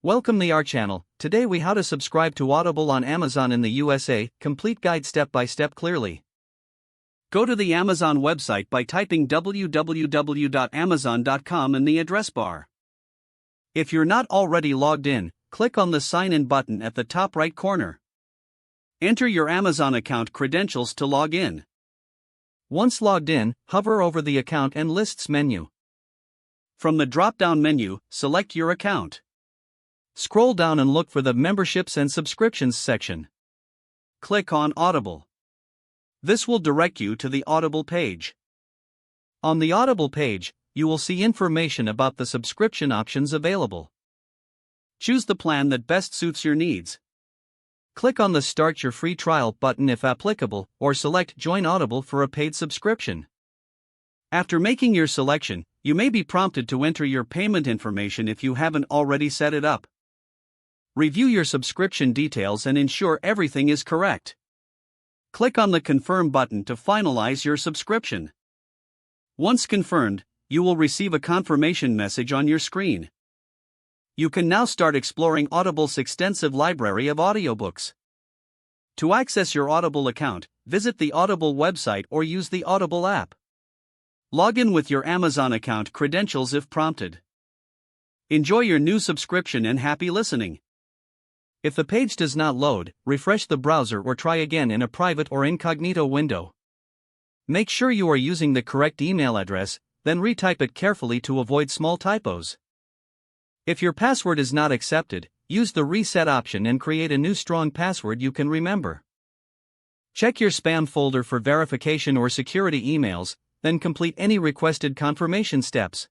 Welcome to our channel. Today we how to subscribe to Audible on Amazon in the USA, complete guide step by step clearly. Go to the Amazon website by typing www.amazon.com in the address bar. If you're not already logged in, click on the sign in button at the top right corner. Enter your Amazon account credentials to log in. Once logged in, hover over the account and lists menu. From the drop-down menu, select your account. Scroll down and look for the Memberships and Subscriptions section. Click on Audible. This will direct you to the Audible page. On the Audible page, you will see information about the subscription options available. Choose the plan that best suits your needs. Click on the Start Your Free Trial button if applicable, or select Join Audible for a paid subscription. After making your selection, you may be prompted to enter your payment information if you haven't already set it up. Review your subscription details and ensure everything is correct. Click on the Confirm button to finalize your subscription. Once confirmed, you will receive a confirmation message on your screen. You can now start exploring Audible's extensive library of audiobooks. To access your Audible account, visit the Audible website or use the Audible app. Log in with your Amazon account credentials if prompted. Enjoy your new subscription and happy listening. If the page does not load, refresh the browser or try again in a private or incognito window. Make sure you are using the correct email address, then retype it carefully to avoid small typos. If your password is not accepted, use the reset option and create a new strong password you can remember. Check your spam folder for verification or security emails, then complete any requested confirmation steps.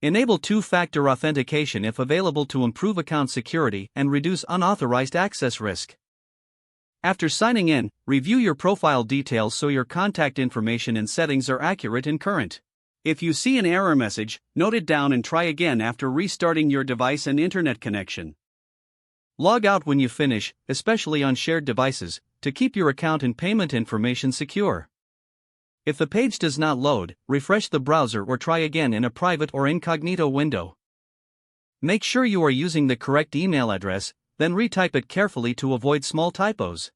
Enable two-factor authentication if available to improve account security and reduce unauthorized access risk. After signing in, review your profile details so your contact information and settings are accurate and current. If you see an error message, note it down and try again after restarting your device and internet connection. Log out when you finish, especially on shared devices, to keep your account and payment information secure. If the page does not load, refresh the browser or try again in a private or incognito window. Make sure you are using the correct email address, then retype it carefully to avoid small typos.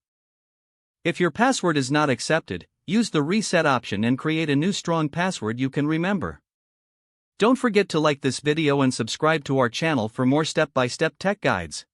If your password is not accepted, use the reset option and create a new strong password you can remember. Don't forget to like this video and subscribe to our channel for more step-by-step tech guides.